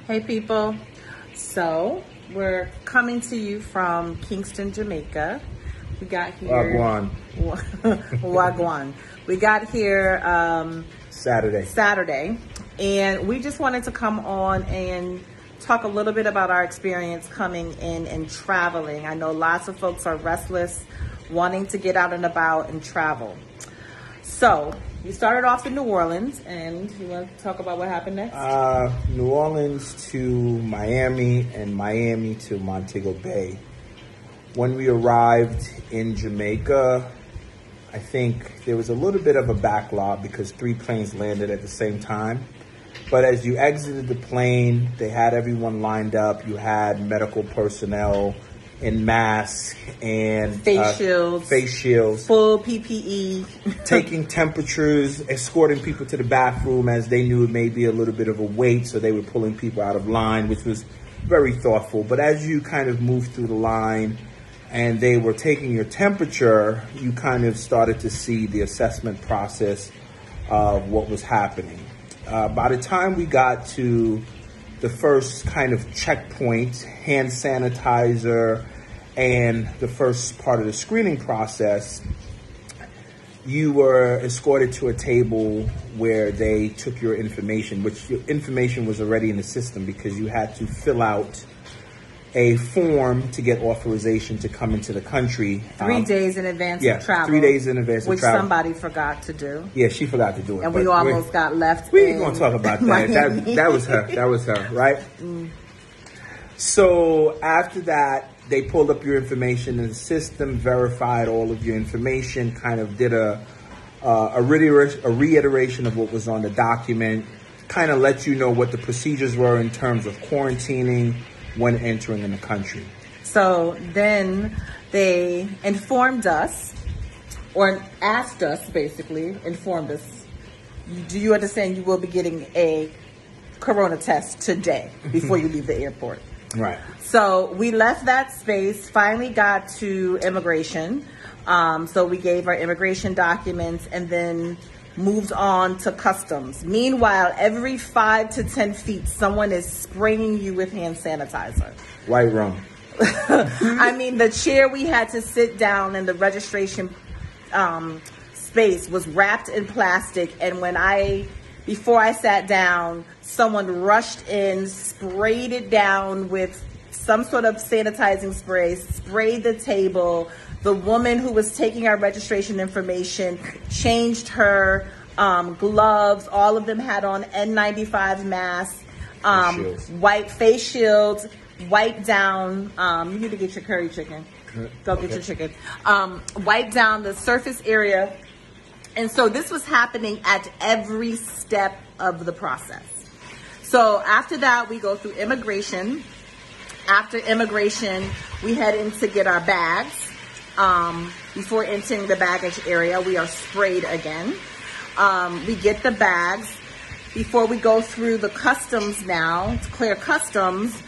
Hey people, so we're coming to you from Kingston, Jamaica. We got here Wagwan. Wagwan. We got here Saturday, and we just wanted to come on and talk a little bit about our experience coming in and traveling. I know lots of folks are restless, wanting to get out and about and travel. So we started off in New Orleans, and you want to talk about what happened next? New Orleans to Miami, and Miami to Montego Bay. When we arrived in Jamaica, I think there was a little bit of a backlog because 3 planes landed at the same time. But as you exited the plane, they had everyone lined up. You had medical personnel in masks and face shields, full PPE, taking temperatures, escorting people to the bathroom as they knew it may be a little bit of a wait. So they were pulling people out of line, which was very thoughtful. But as you kind of moved through the line and they were taking your temperature, you kind of started to see the assessment process of what was happening. By the time we got to the first kind of checkpoint, hand sanitizer, and the first part of the screening process, you were escorted to a table where they took your information, which your information was already in the system because you had to fill out a form to get authorization to come into the country. 3 days in advance of travel. 3 days in advance of travel. Which somebody forgot to do. Yeah, she forgot to do it. And we almost got left. We ain't going to talk about that. That was her. That was her, right? Mm. So after that, they pulled up your information in the system, verified all of your information, kind of did a reiteration of what was on the document, kind of let you know what the procedures were in terms of quarantining when entering in the country. So then they informed us, or asked us, basically, informed us, do you understand you will be getting a corona test today before you leave the airport? Right. So we left that space, finally got to immigration. So we gave our immigration documents and then moved on to customs. Meanwhile, every 5 to 10 feet, someone is spraying you with hand sanitizer. White rum. I mean, the chair we had to sit down in the registration space was wrapped in plastic. And before I sat down, someone rushed in, sprayed it down with some sort of sanitizing spray, sprayed the table. The woman who was taking our registration information changed her gloves. All of them had on N95 masks, white face shields, wipe down. You need to get your curry chicken. Go get your chicken. Wipe down the surface area. And so this was happening at every step of the process. So after that, we go through immigration. After immigration, we head in to get our bags. Before entering the baggage area, we are sprayed again. We get the bags. Before we go through the customs now, to clear customs,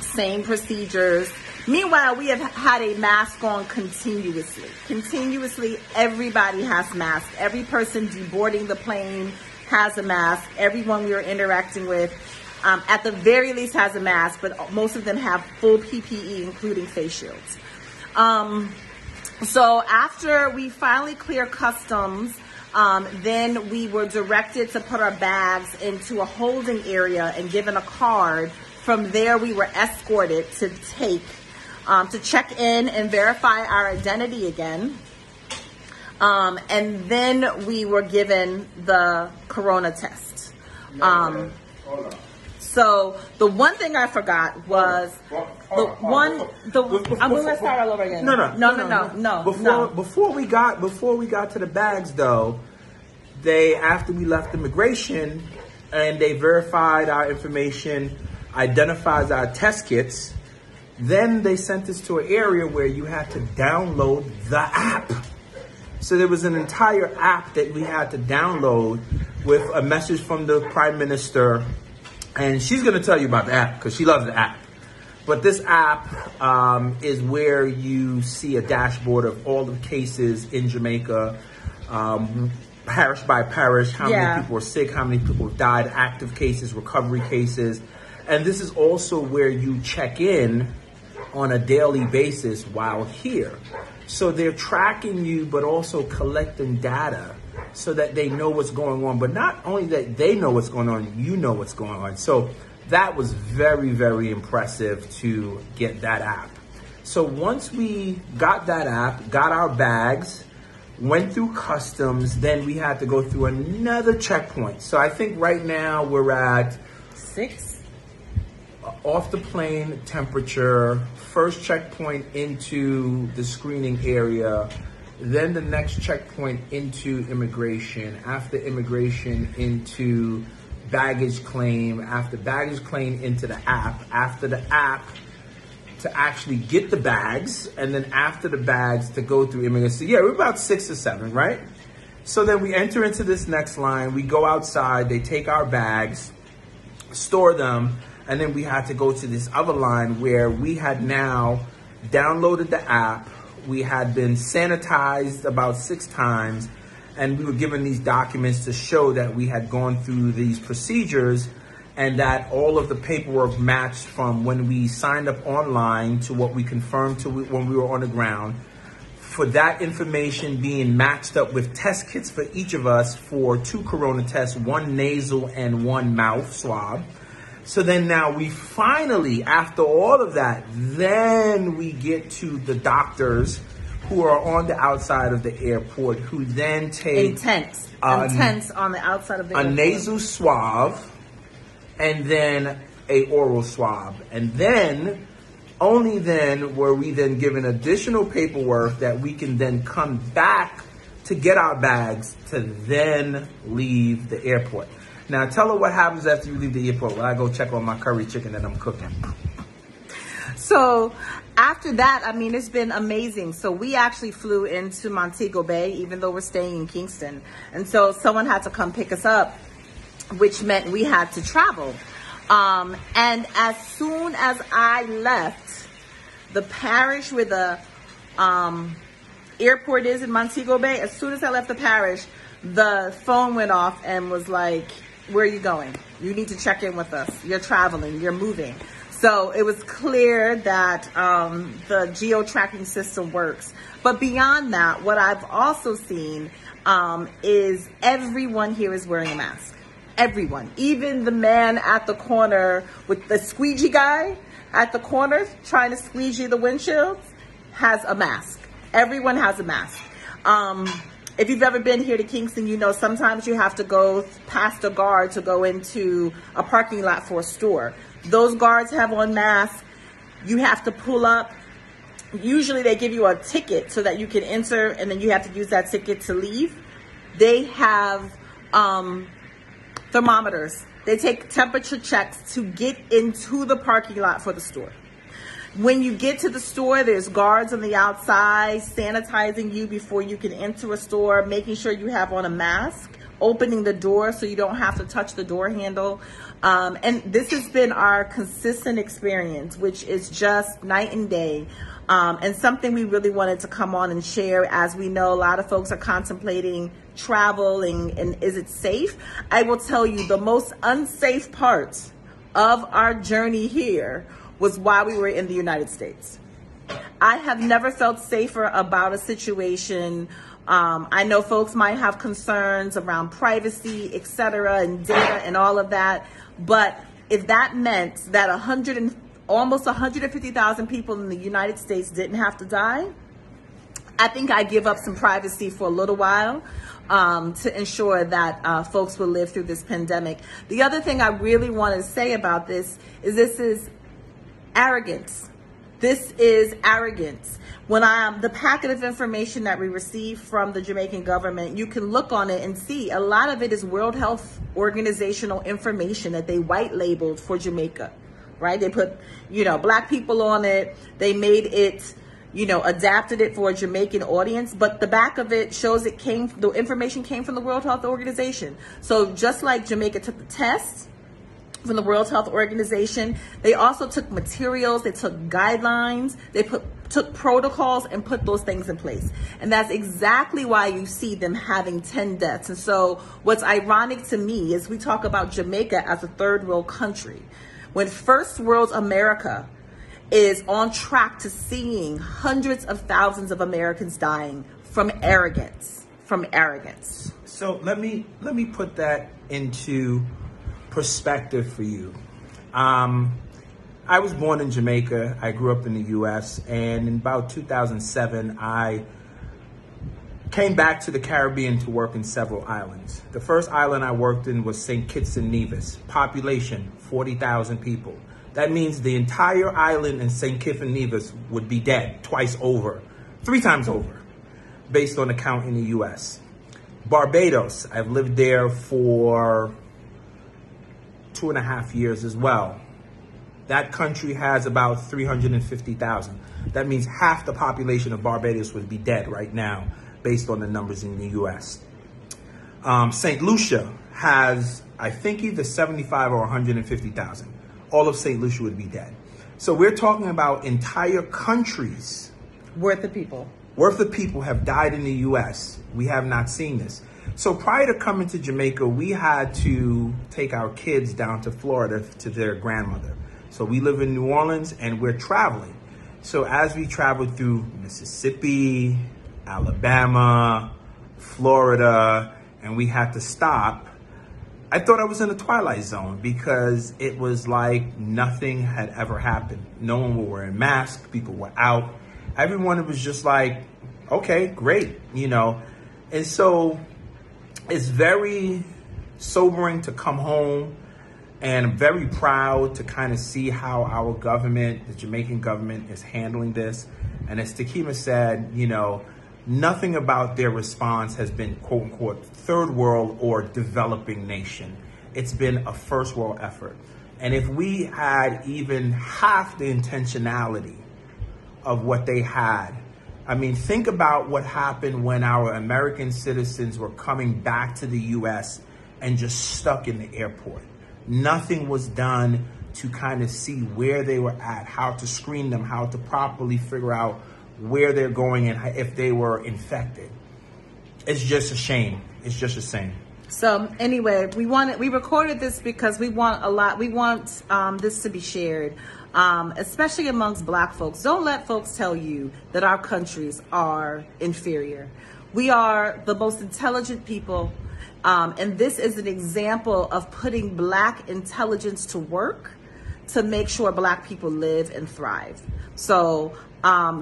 same procedures. Meanwhile, we have had a mask on continuously. Continuously, everybody has masks. Every person deboarding the plane has a mask. Everyone we are interacting with, at the very least, has a mask, but most of them have full PPE, including face shields. So after we finally clear customs, then we were directed to put our bags into a holding area and given a card. From there, we were escorted to check in and verify our identity again. And then we were given the corona test. So the one thing I forgot was I'm going to start all over again. No. Before we got to the bags though, after we left immigration and they verified our information, identified our test kits, then they sent us to an area where you had to download the app. So there was an entire app that we had to download with a message from the Prime Minister. And she's going to tell you about the app because she loves the app. But this app is where you see a dashboard of all the cases in Jamaica, parish by parish, how many people are sick, how many people have died, active cases, recovery cases. And this is also where you check in on a daily basis while here. So they're tracking you, but also collecting data so that they know what's going on. But not only that they know what's going on, you know what's going on. So that was very, very impressive to get that app. So once we got that app, got our bags, went through customs, then we had to go through another checkpoint. So I think right now we're at 6. Off the plane temperature, first checkpoint into the screening area, then the next checkpoint into immigration, after immigration into baggage claim, after baggage claim into the app, after the app to actually get the bags, and then after the bags to go through immigration. So yeah, we're about 6 or 7, right? So then we enter into this next line, we go outside, they take our bags, store them, and then we had to go to this other line where we had now downloaded the app. We had been sanitized about 6 times, and we were given these documents to show that we had gone through these procedures and that all of the paperwork matched from when we signed up online to what we confirmed to when we were on the ground. For that information being matched up with test kits for each of us for 2 corona tests, 1 nasal and 1 mouth swab. So then now we finally, after all of that, then we get to the doctors who are on the outside of the airport, who then take intense on the outside of the airport. Nasal swab and then a oral swab. And then, only then were we then given additional paperwork that we can then come back to get our bags to then leave the airport. Now, tell her what happens after you leave the airport when I go check on my curry chicken that I'm cooking. So after that, I mean, it's been amazing. So we actually flew into Montego Bay, even though we're staying in Kingston. And so someone had to come pick us up, which meant we had to travel. And as soon as I left the parish where the airport is in Montego Bay, as soon as I left the parish, the phone went off and was like, where are you going? You need to check in with us. You're traveling, you're moving. So it was clear that the geo-tracking system works. But beyond that, what I've also seen is everyone here is wearing a mask. Everyone, even the man at the corner with the squeegee guy at the corner trying to squeegee the windshields has a mask. Everyone has a mask. If you've ever been here to Kingston, you know sometimes you have to go past a guard to go into a parking lot for a store. Those guards have on masks. You have to pull up. Usually they give you a ticket so that you can enter, and then you have to use that ticket to leave. They have thermometers. They take temperature checks to get into the parking lot for the store. When you get to the store, there's guards on the outside sanitizing you before you can enter a store, making sure you have on a mask, opening the door so you don't have to touch the door handle. And this has been our consistent experience, which is just night and day. And something we really wanted to come on and share, as we know a lot of folks are contemplating travel and is it safe? I will tell you the most unsafe part of our journey here was while we were in the United States. I have never felt safer about a situation. I know folks might have concerns around privacy, et cetera, and data and all of that. But if that meant that almost 150,000 people in the United States didn't have to die, I think I give up some privacy for a little while to ensure that folks will live through this pandemic. The other thing I really want to say about this is arrogance. This is arrogance. When the packet of information that we received from the Jamaican government, you can look on it and see a lot of it is World Health Organizational information that they white labeled for Jamaica, right? They put, Black people on it. They made it, adapted it for a Jamaican audience, but the back of it shows the information came from the World Health Organization. So just like Jamaica took the test from the World Health Organization, they also took materials, they took guidelines, they took protocols and put those things in place. And that's exactly why you see them having 10 deaths. And so what's ironic to me is we talk about Jamaica as a third world country. when first world America is on track to seeing hundreds of thousands of Americans dying from arrogance, So let me put that into perspective for you. I was born in Jamaica. I grew up in the U.S. and in about 2007, I came back to the Caribbean to work in several islands. The first island I worked in was St. Kitts and Nevis. Population, 40,000 people. That means the entire island in St. Kitts and Nevis would be dead twice over, 3 times over, based on the count in the U.S. Barbados, I've lived there for 2.5 years as well. That country has about 350,000. That means half the population of Barbados would be dead right now, based on the numbers in the U.S. St. Lucia has, I think, either 75 or 150,000. All of St. Lucia would be dead. So we're talking about entire countries worth of people have died in the U.S. We have not seen this. So prior to coming to Jamaica, we had to take our kids down to Florida to their grandmother. So we live in New Orleans and we're traveling. So as we traveled through Mississippi, Alabama, Florida, and we had to stop, I thought I was in a twilight zone because it was like nothing had ever happened. No one was wearing masks, people were out. Everyone was just like, okay, great, you know. And so it's very sobering to come home, and I'm very proud to kind of see how our government, the Jamaican government, is handling this. And as Takima said, you know, nothing about their response has been, quote unquote, third world or developing nation. It's been a first world effort. And if we had even half the intentionality of what they had, I mean, think about what happened when our American citizens were coming back to the U.S. and just stuck in the airport. Nothing was done to kind of see where they were at, how to screen them, how to properly figure out where they're going and if they were infected. It's just a shame. It's just a shame. So anyway, we recorded this because we want this to be shared, especially amongst Black folks. Don't let folks tell you that our countries are inferior. We are the most intelligent people, and this is an example of putting Black intelligence to work to make sure Black people live and thrive. So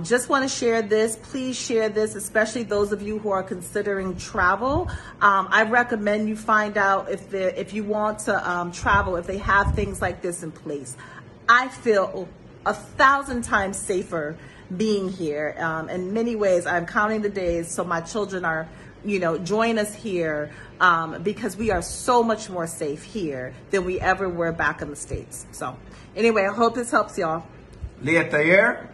just want to share this. Please share this, especially those of you who are considering travel. I recommend you find out if you want to travel, if they have things like this in place. I feel 1,000 times safer being here. In many ways, I'm counting the days so my children are, join us here because we are so much more safe here than we ever were back in the States. So anyway, I hope this helps y'all. Leah Tayer.